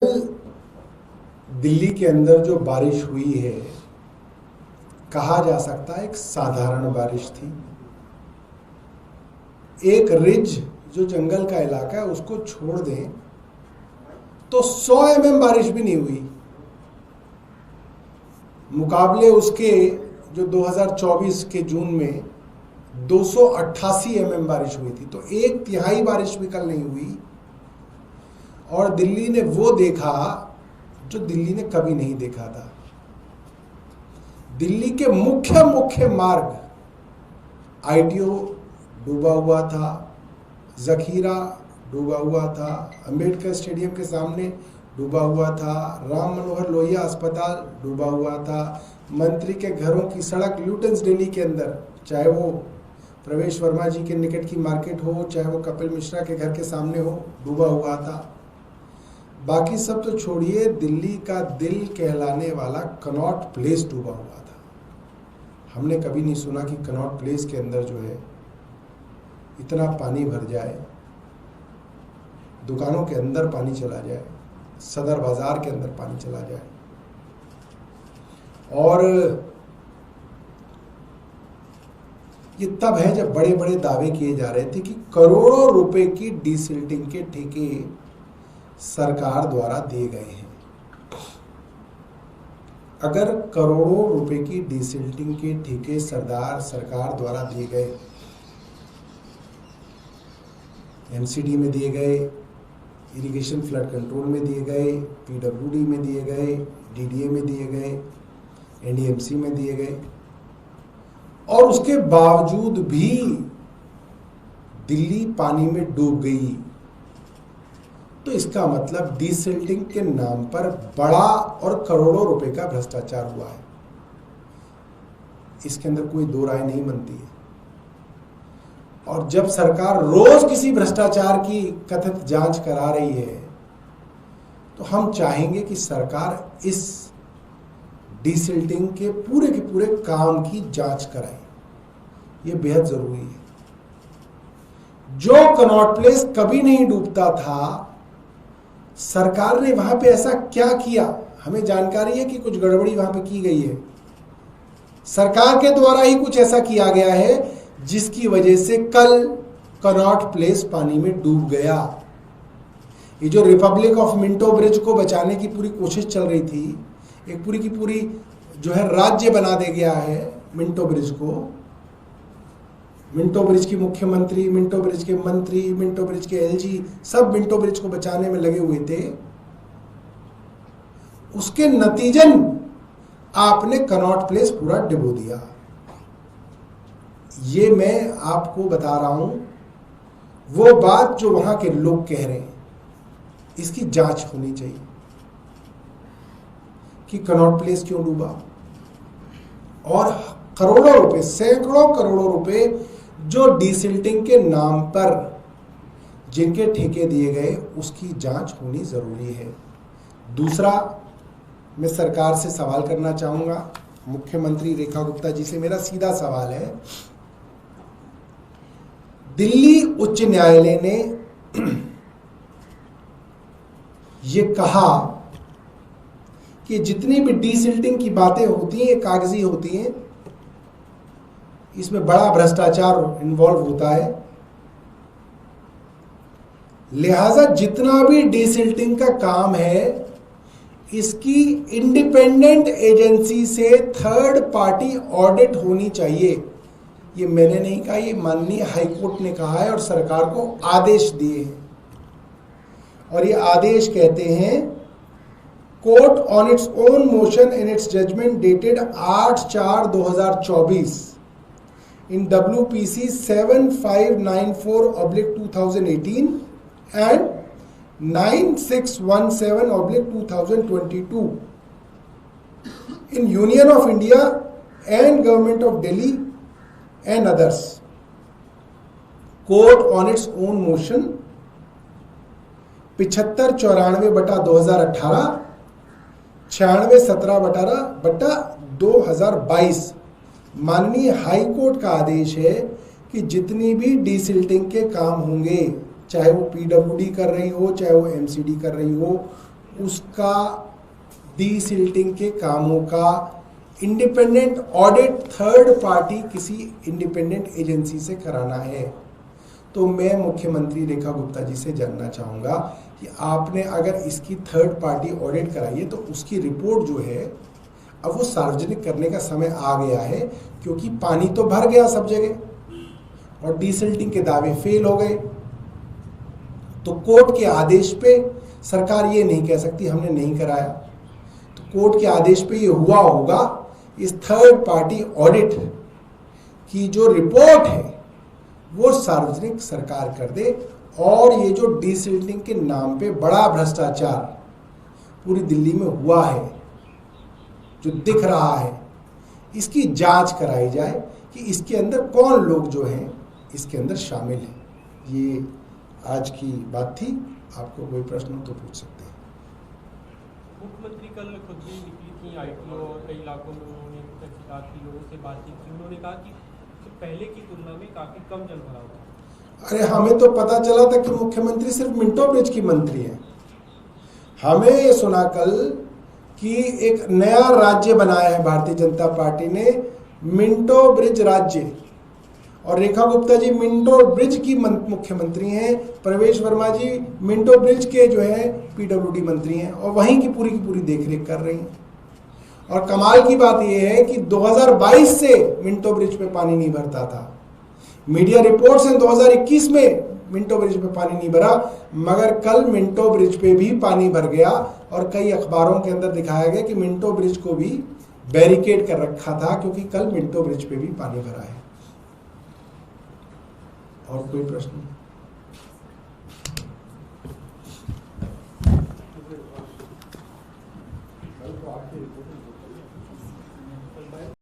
दिल्ली के अंदर जो बारिश हुई है, कहा जा सकता है एक साधारण बारिश थी। एक रिज जो जंगल का इलाका है उसको छोड़ दें तो 100 mm बारिश भी नहीं हुई। मुकाबले उसके जो 2024 के जून में 288 mm बारिश हुई थी, तो 1/3 बारिश भी कल नहीं हुई। और दिल्ली ने वो देखा जो दिल्ली ने कभी नहीं देखा था। दिल्ली के मुख्य मार्ग, ITO डूबा हुआ था, जखीरा डूबा हुआ था, अंबेडकर स्टेडियम के सामने डूबा हुआ था, राम मनोहर लोहिया अस्पताल डूबा हुआ था, मंत्री के घरों की सड़क ल्यूटन्स दिल्ली के अंदर, चाहे वो प्रवेश वर्मा जी के निकट की मार्केट हो, चाहे वो कपिल मिश्रा के घर के सामने हो, डूबा हुआ था। बाकी सब तो छोड़िए, दिल्ली का दिल कहलाने वाला कनॉट प्लेस डूबा हुआ था। हमने कभी नहीं सुना कि कनॉट प्लेस के अंदर जो है इतना पानी भर जाए, दुकानों के अंदर पानी चला जाए, सदर बाजार के अंदर पानी चला जाए। और ये तब है जब बड़े बड़े दावे किए जा रहे थे कि करोड़ों रुपए की डीसिल्टिंग के ठेके सरकार द्वारा दिए गए हैं। अगर करोड़ों रुपए की डीसिल्टिंग के ठेके सरकार द्वारा दिए गए, MCD में दिए गए, इरिगेशन फ्लड कंट्रोल में दिए गए, PWD में दिए गए, DDA में दिए गए, NDMC में दिए गए, और उसके बावजूद भी दिल्ली पानी में डूब गई, तो इसका मतलब डीसिल्टिंग के नाम पर बड़ा और करोड़ों रुपए का भ्रष्टाचार हुआ है। इसके अंदर कोई दो राय नहीं बनती है। और जब सरकार रोज किसी भ्रष्टाचार की कथित जांच करा रही है, तो हम चाहेंगे कि सरकार इस डीसिल्टिंग के पूरे काम की जांच कराए। यह बेहद जरूरी है। जो कनॉट प्लेस कभी नहीं डूबता था, सरकार ने वहां पे ऐसा क्या किया? हमें जानकारी है कि कुछ गड़बड़ी वहां पे की गई है। सरकार के द्वारा ही कुछ ऐसा किया गया है जिसकी वजह से कल कनॉट प्लेस पानी में डूब गया। ये जो रिपब्लिक ऑफ मिंटो ब्रिज को बचाने की पूरी कोशिश चल रही थी, एक पूरी की पूरी जो है राज्य बना दे गया है मिंटो ब्रिज को। मिंटो ब्रिज की मुख्यमंत्री, मिंटो ब्रिज के मंत्री, मिंटो ब्रिज के LG सब मिंटो ब्रिज को बचाने में लगे हुए थे। उसके नतीजन आपने कनॉट प्लेस पूरा डुबो दिया। ये मैं आपको बता रहा हूं वो बात जो वहां के लोग कह रहे हैं। इसकी जांच होनी चाहिए कि कनॉट प्लेस क्यों डूबा, और करोड़ों रुपए, सैकड़ों करोड़ों रुपए जो डीसिल्टिंग के नाम पर जिनके ठेके दिए गए, उसकी जांच होनी जरूरी है। दूसरा, मैं सरकार से सवाल करना चाहूंगा, मुख्यमंत्री रेखा गुप्ता जी से मेरा सीधा सवाल है। दिल्ली उच्च न्यायालय ने यह कहा कि जितनी भी डीसिल्टिंग की बातें होती हैं कागजी होती हैं, इसमें बड़ा भ्रष्टाचार इन्वॉल्व होता है, लिहाजा जितना भी डीसिल्टिंग का काम है इसकी इंडिपेंडेंट एजेंसी से थर्ड पार्टी ऑडिट होनी चाहिए। ये मैंने नहीं कहा, ये माननीय हाईकोर्ट ने कहा है और सरकार को आदेश दिए हैं। और ये आदेश कहते हैं, court on its own motion in its judgement dated 8/4/2024 in WPC 7594/2018 and 9617/2022 in Union of India and Government of Delhi and others. Court on its own motion 7594/2018, 9617/2022 माननीय हाई कोर्ट का आदेश है कि जितनी भी डीसिल्टिंग के काम होंगे, चाहे वो PWD कर रही हो, चाहे वो MCD कर रही हो, उसका डीसिल्टिंग के कामों का इंडिपेंडेंट ऑडिट थर्ड पार्टी किसी इंडिपेंडेंट एजेंसी से कराना है, तो मैं मुख्यमंत्री रेखा गुप्ता जी से जानना चाहूँगा कि आपने अगर इसकी थर्ड पार्टी ऑडिट कराई है तो उसकी रिपोर्ट जो है अब वो सार्वजनिक करने का समय आ गया है, क्योंकि पानी तो भर गया सब जगह और डीसिल्टिंग के दावे फेल हो गए। तो कोर्ट के आदेश पे सरकार ये नहीं कह सकती हमने नहीं कराया, तो कोर्ट के आदेश पे ये हुआ होगा। इस थर्ड पार्टी ऑडिट की जो रिपोर्ट है वो सार्वजनिक सरकार कर दे, और ये जो डीसिल्टिंग के नाम पे बड़ा भ्रष्टाचार पूरी दिल्ली में हुआ है, जो दिख रहा है, इसकी जांच कराई जाए कि इसके अंदर कौन लोग जो हैं इसके अंदर शामिल हैं। ये आज की बात थी। आपको कोई प्रश्न हो तो पूछ सकते हैं। मुख्यमंत्री कल खुद भी निकली थी आईटीओ और कई इलाकों में उन्होंने तहसीलदार की लोगों से बातचीत की। उन्होंने कहा कि पहले की तुलना में काफी कम जल भराव था। अरे हमें तो पता चला था कि मुख्यमंत्री सिर्फ मिंटो ब्रिज की मंत्री है। हमें ये सुना कल कि एक नया राज्य बनाया है भारतीय जनता पार्टी ने, मिंटो ब्रिज राज्य, और रेखा गुप्ता जी मिंटो ब्रिज की मुख्यमंत्री हैं, प्रवेश वर्मा जी मिंटो ब्रिज के जो है पीडब्ल्यूडी मंत्री हैं, और वहीं की पूरी देखरेख कर रही हैं। और कमाल की बात यह है कि 2022 से मिंटो ब्रिज पे पानी नहीं भरता था। मीडिया रिपोर्ट्स हैं 2021 में मिंटो ब्रिज पे पानी नहीं भरा, मगर कल मिंटो ब्रिज पे भी पानी भर गया, और कई अखबारों के अंदर दिखाया गया कि मिंटो ब्रिज को भी बैरिकेड कर रखा था, क्योंकि कल मिंटो ब्रिज पे भी पानी भरा है। और कोई प्रश्न?